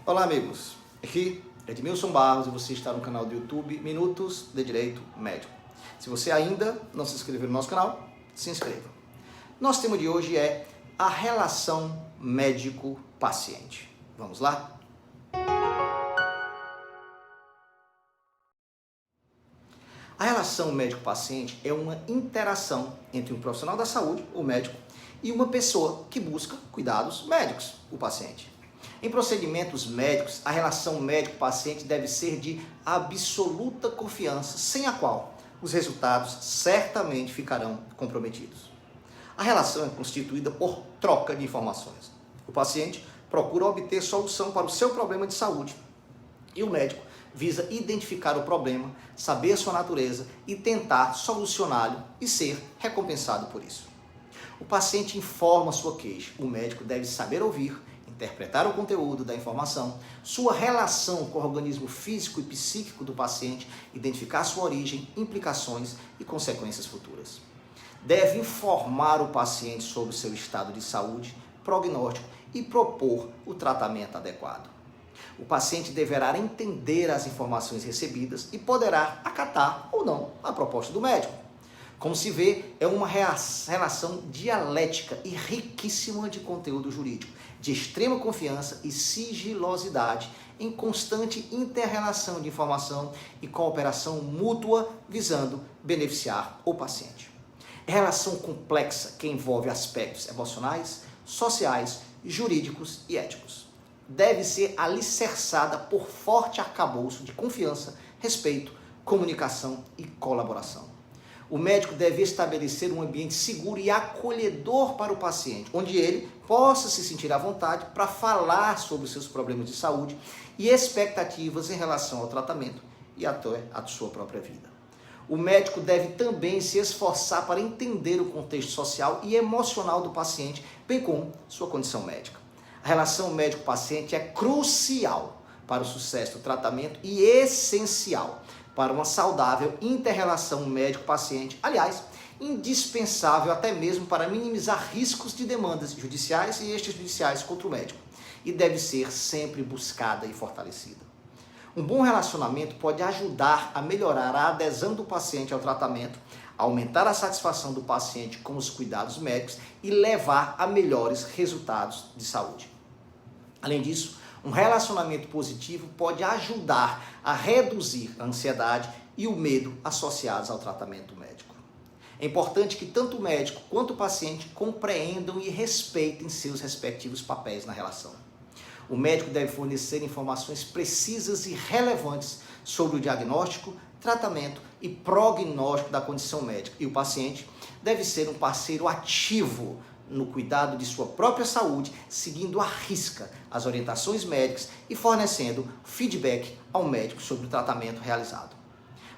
Olá amigos, aqui é Edmilson Barros e você está no canal do YouTube Minutos de Direito Médico. Se você ainda não se inscreveu no nosso canal, se inscreva. Nosso tema de hoje é a relação médico-paciente. Vamos lá? A relação médico-paciente é uma interação entre um profissional da saúde, o médico, e uma pessoa que busca cuidados médicos, o paciente. Em procedimentos médicos, a relação médico-paciente deve ser de absoluta confiança, sem a qual os resultados certamente ficarão comprometidos. A relação é constituída por troca de informações. O paciente procura obter solução para o seu problema de saúde e o médico visa identificar o problema, saber sua natureza e tentar solucioná-lo e ser recompensado por isso. O paciente informa sua queixa, o médico deve saber ouvir, interpretar o conteúdo da informação, sua relação com o organismo físico e psíquico do paciente, identificar sua origem, implicações e consequências futuras. Deve informar o paciente sobre seu estado de saúde, prognóstico e propor o tratamento adequado. O paciente deverá entender as informações recebidas e poderá acatar ou não a proposta do médico. Como se vê, é uma relação dialética e riquíssima de conteúdo jurídico, de extrema confiança e sigilosidade, em constante inter-relação de informação e cooperação mútua, visando beneficiar o paciente. É relação complexa que envolve aspectos emocionais, sociais, jurídicos e éticos. Deve ser alicerçada por forte arcabouço de confiança, respeito, comunicação e colaboração. O médico deve estabelecer um ambiente seguro e acolhedor para o paciente, onde ele possa se sentir à vontade para falar sobre os seus problemas de saúde e expectativas em relação ao tratamento e até a sua própria vida. O médico deve também se esforçar para entender o contexto social e emocional do paciente, bem como sua condição médica. A relação médico-paciente é crucial para o sucesso do tratamento e essencial para uma saudável inter-relação médico-paciente, aliás, indispensável até mesmo para minimizar riscos de demandas judiciais e extrajudiciais contra o médico, e deve ser sempre buscada e fortalecida. Um bom relacionamento pode ajudar a melhorar a adesão do paciente ao tratamento, aumentar a satisfação do paciente com os cuidados médicos e levar a melhores resultados de saúde. Além disso, um relacionamento positivo pode ajudar a reduzir a ansiedade e o medo associados ao tratamento médico. É importante que tanto o médico quanto o paciente compreendam e respeitem seus respectivos papéis na relação. O médico deve fornecer informações precisas e relevantes sobre o diagnóstico, tratamento e prognóstico da condição médica, e o paciente deve ser um parceiro ativo no cuidado de sua própria saúde, seguindo à risca as orientações médicas e fornecendo feedback ao médico sobre o tratamento realizado.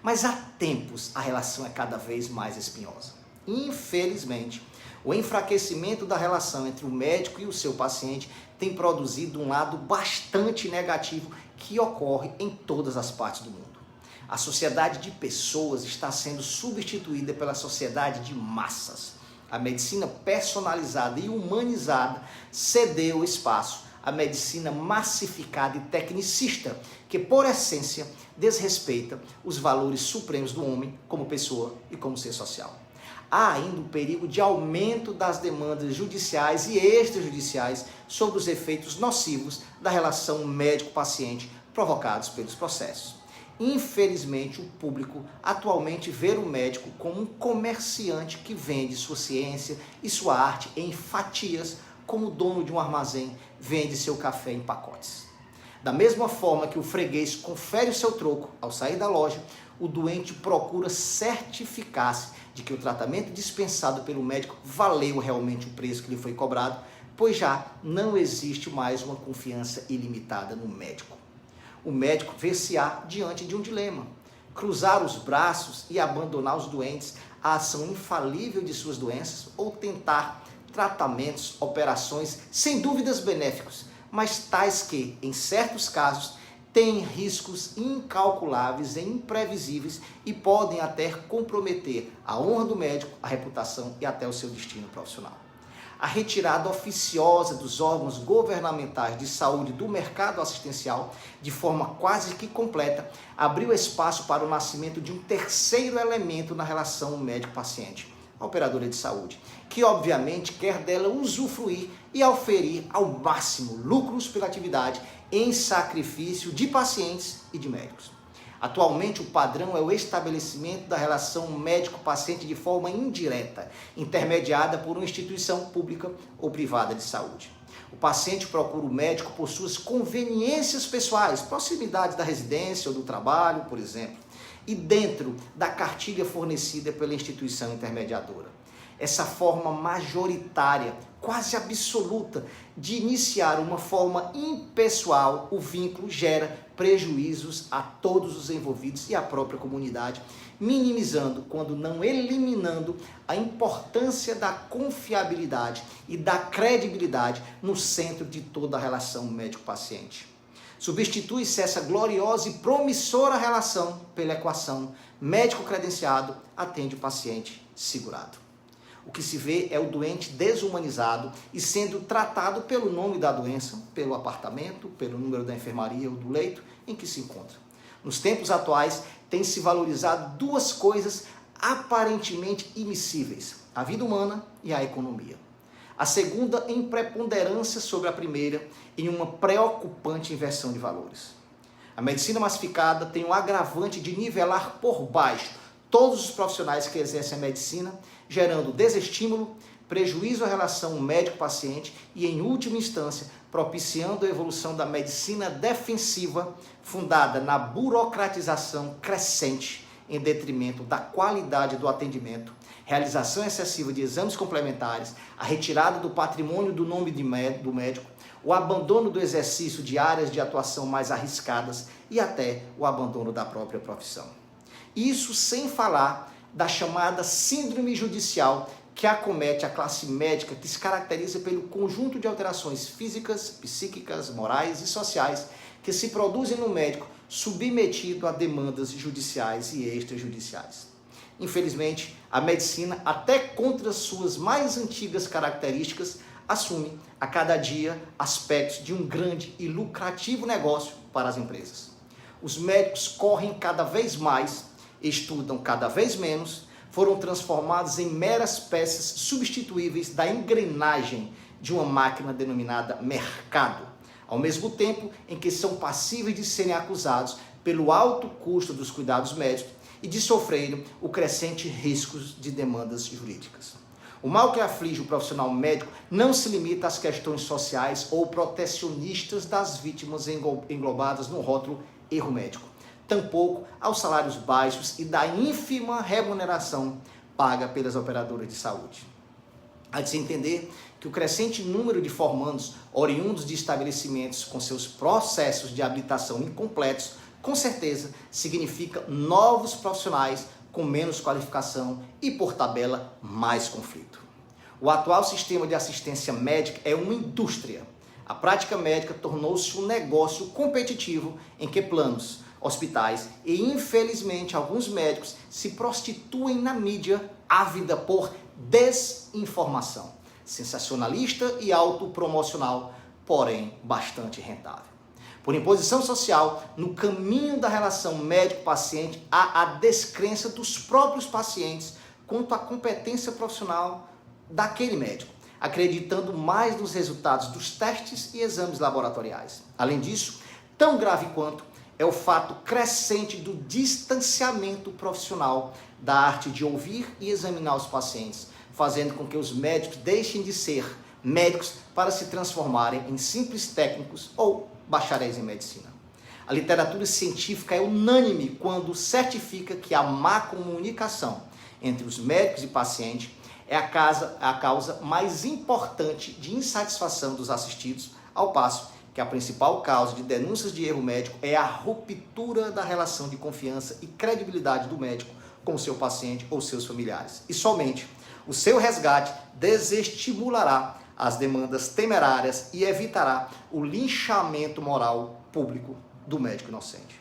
Mas há tempos a relação é cada vez mais espinhosa. Infelizmente, o enfraquecimento da relação entre o médico e o seu paciente tem produzido um lado bastante negativo que ocorre em todas as partes do mundo. A sociedade de pessoas está sendo substituída pela sociedade de massas. A medicina personalizada e humanizada cedeu espaço à medicina massificada e tecnicista, que por essência desrespeita os valores supremos do homem como pessoa e como ser social. Há ainda o perigo de aumento das demandas judiciais e extrajudiciais sobre os efeitos nocivos da relação médico-paciente provocados pelos processos. Infelizmente, o público atualmente vê o médico como um comerciante que vende sua ciência e sua arte em fatias, como o dono de um armazém vende seu café em pacotes. Da mesma forma que o freguês confere o seu troco ao sair da loja, o doente procura certificar-se de que o tratamento dispensado pelo médico valeu realmente o preço que lhe foi cobrado, pois já não existe mais uma confiança ilimitada no médico. O médico vê-se-á diante de um dilema: cruzar os braços e abandonar os doentes à ação infalível de suas doenças ou tentar tratamentos, operações sem dúvidas benéficos, mas tais que, em certos casos, têm riscos incalculáveis e imprevisíveis e podem até comprometer a honra do médico, a reputação e até o seu destino profissional. a retirada oficiosa dos órgãos governamentais de saúde do mercado assistencial, de forma quase que completa, abriu espaço para o nascimento de um terceiro elemento na relação médico-paciente, a operadora de saúde, que obviamente quer dela usufruir e auferir ao máximo lucros pela atividade em sacrifício de pacientes e de médicos. Atualmente, o padrão é o estabelecimento da relação médico-paciente de forma indireta, intermediada por uma instituição pública ou privada de saúde. O paciente procura o médico por suas conveniências pessoais, proximidade da residência ou do trabalho, por exemplo, e dentro da cartilha fornecida pela instituição intermediadora. Essa forma majoritária, quase absoluta, de iniciar uma forma impessoal o vínculo gera prejuízos a todos os envolvidos e à própria comunidade, minimizando, quando não eliminando, a importância da confiabilidade e da credibilidade no centro de toda a relação médico-paciente. Substitui-se essa gloriosa e promissora relação pela equação médico credenciado atende o paciente segurado. O que se vê é o doente desumanizado e sendo tratado pelo nome da doença, pelo apartamento, pelo número da enfermaria ou do leito em que se encontra. Nos tempos atuais, tem se valorizado duas coisas aparentemente imissíveis: a vida humana e a economia. A segunda em preponderância sobre a primeira, em uma preocupante inversão de valores. A medicina massificada tem o agravante de nivelar por baixo todos os profissionais que exercem a medicina, gerando desestímulo, prejuízo à relação médico-paciente e, em última instância, propiciando a evolução da medicina defensiva, fundada na burocratização crescente, em detrimento da qualidade do atendimento, realização excessiva de exames complementares, a retirada do patrimônio do nome do médico, o abandono do exercício de áreas de atuação mais arriscadas e até o abandono da própria profissão. Isso sem falar da chamada síndrome judicial que acomete a classe médica, que se caracteriza pelo conjunto de alterações físicas, psíquicas, morais e sociais que se produzem no médico submetido a demandas judiciais e extrajudiciais. Infelizmente, a medicina, até contra suas mais antigas características, assume a cada dia aspectos de um grande e lucrativo negócio para as empresas. Os médicos correm cada vez mais, estudam cada vez menos, foram transformados em meras peças substituíveis da engrenagem de uma máquina denominada mercado, ao mesmo tempo em que são passíveis de serem acusados pelo alto custo dos cuidados médicos e de sofrerem o crescente risco de demandas jurídicas. O mal que aflige o profissional médico não se limita às questões sociais ou protecionistas das vítimas englobadas no rótulo erro médico, tampouco aos salários baixos e da ínfima remuneração paga pelas operadoras de saúde. Há de se entender que o crescente número de formandos oriundos de estabelecimentos com seus processos de habilitação incompletos, com certeza significa novos profissionais com menos qualificação e, por tabela, mais conflito. O atual sistema de assistência médica é uma indústria. A prática médica tornou-se um negócio competitivo em que planos, hospitais e, infelizmente, alguns médicos se prostituem na mídia ávida por desinformação, sensacionalista e autopromocional, porém bastante rentável. Por imposição social, no caminho da relação médico-paciente, há a descrença dos próprios pacientes quanto à competência profissional daquele médico, acreditando mais nos resultados dos testes e exames laboratoriais. Além disso, tão grave quanto é o fato crescente do distanciamento profissional da arte de ouvir e examinar os pacientes, fazendo com que os médicos deixem de ser médicos para se transformarem em simples técnicos ou bacharéis em medicina. A literatura científica é unânime quando certifica que a má comunicação entre os médicos e pacientes é a causa mais importante de insatisfação dos assistidos, ao passo que a principal causa de denúncias de erro médico é a ruptura da relação de confiança e credibilidade do médico com o seu paciente ou seus familiares. E somente o seu resgate desestimulará as demandas temerárias e evitará o linchamento moral público do médico inocente.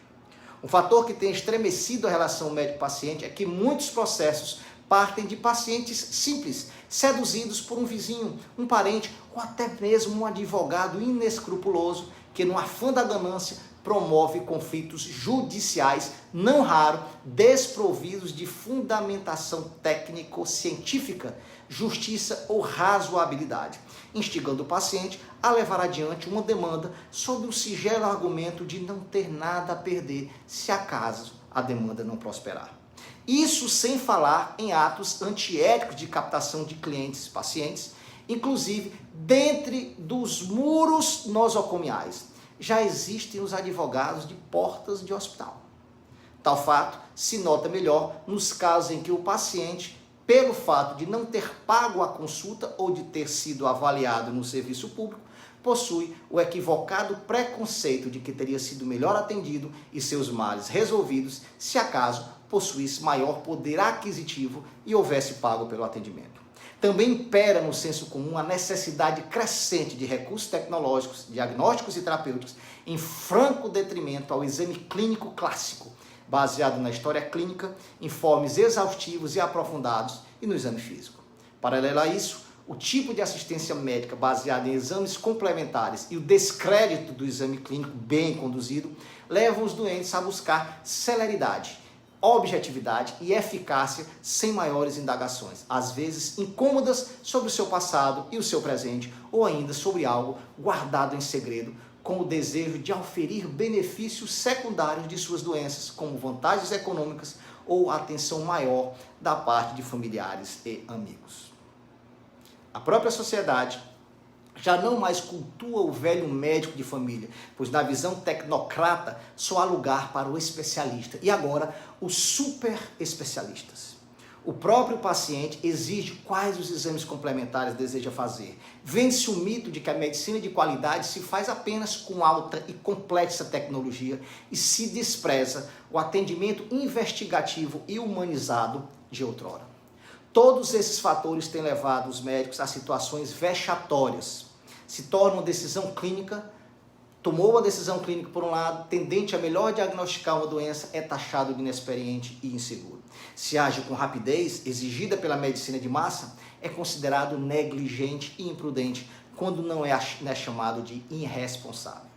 Um fator que tem estremecido a relação médico-paciente é que muitos processos partem de pacientes simples, seduzidos por um vizinho, um parente ou até mesmo um advogado inescrupuloso que, no afã da ganância, promove conflitos judiciais, não raro, desprovidos de fundamentação técnico-científica, justiça ou razoabilidade, instigando o paciente a levar adiante uma demanda sob o singelo argumento de não ter nada a perder se acaso a demanda não prosperar. Isso sem falar em atos antiéticos de captação de clientes e pacientes, inclusive dentre dos muros nosocomiais. Já existem os advogados de portas de hospital. Tal fato se nota melhor nos casos em que o paciente, pelo fato de não ter pago a consulta ou de ter sido avaliado no serviço público, possui o equivocado preconceito de que teria sido melhor atendido e seus males resolvidos se acaso possuísse maior poder aquisitivo e houvesse pago pelo atendimento. Também impera no senso comum a necessidade crescente de recursos tecnológicos, diagnósticos e terapêuticos em franco detrimento ao exame clínico clássico, baseado na história clínica, informes exaustivos e aprofundados e no exame físico. Paralelo a isso, o tipo de assistência médica baseada em exames complementares e o descrédito do exame clínico bem conduzido levam os doentes a buscar celeridade, objetividade e eficácia sem maiores indagações, às vezes incômodas sobre o seu passado e o seu presente, ou ainda sobre algo guardado em segredo, com o desejo de auferir benefícios secundários de suas doenças, como vantagens econômicas ou atenção maior da parte de familiares e amigos. A própria sociedade já não mais cultua o velho médico de família, pois na visão tecnocrata só há lugar para o especialista. E agora, os super especialistas. O próprio paciente exige quais os exames complementares deseja fazer. Vende-se o mito de que a medicina de qualidade se faz apenas com alta e complexa tecnologia e se despreza o atendimento investigativo e humanizado de outrora. Todos esses fatores têm levado os médicos a situações vexatórias. Se torna uma decisão clínica, tomou uma decisão clínica por um lado, tendente a melhor diagnosticar uma doença, é taxado de inexperiente e inseguro. Se age com rapidez, exigida pela medicina de massa, é considerado negligente e imprudente, quando não é chamado de irresponsável.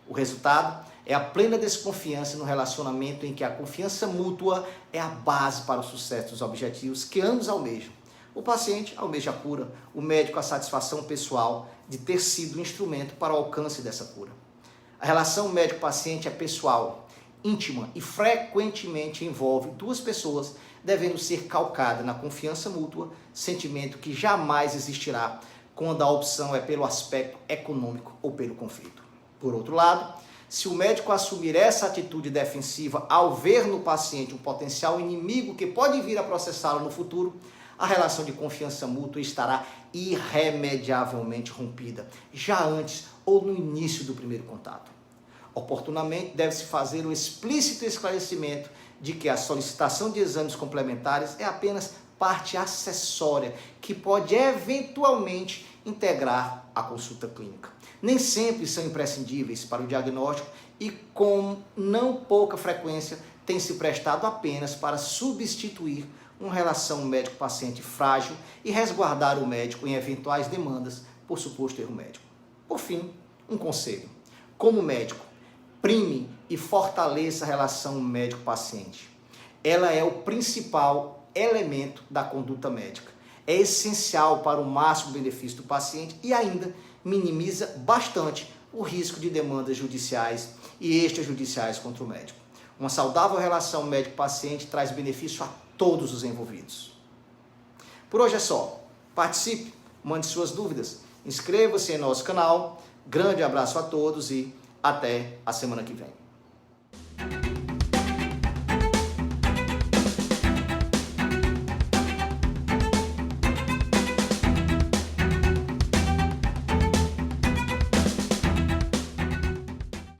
O resultado é a plena desconfiança no relacionamento em que a confiança mútua é a base para o sucesso dos objetivos que ambos almejam. O paciente almeja a cura, o médico a satisfação pessoal de ter sido instrumento para o alcance dessa cura. A relação médico-paciente é pessoal, íntima e frequentemente envolve duas pessoas, devendo ser calcada na confiança mútua, sentimento que jamais existirá quando a opção é pelo aspecto econômico ou pelo conflito. Por outro lado, se o médico assumir essa atitude defensiva ao ver no paciente um potencial inimigo que pode vir a processá-lo no futuro, a relação de confiança mútua estará irremediavelmente rompida, já antes ou no início do primeiro contato. Oportunamente, deve-se fazer o explícito esclarecimento de que a solicitação de exames complementares é apenas parte acessória que pode eventualmente integrar a consulta clínica. Nem sempre são imprescindíveis para o diagnóstico e, com não pouca frequência, tem se prestado apenas para substituir uma relação médico-paciente frágil e resguardar o médico em eventuais demandas por suposto erro médico. Por fim, um conselho. Como médico, prime e fortaleça a relação médico-paciente. Ela é o principal elemento da conduta médica. É essencial para o máximo benefício do paciente e ainda minimiza bastante o risco de demandas judiciais e extrajudiciais contra o médico. Uma saudável relação médico-paciente traz benefício a todos os envolvidos. Por hoje é só. Participe, mande suas dúvidas, inscreva-se em nosso canal. Grande abraço a todos e até a semana que vem.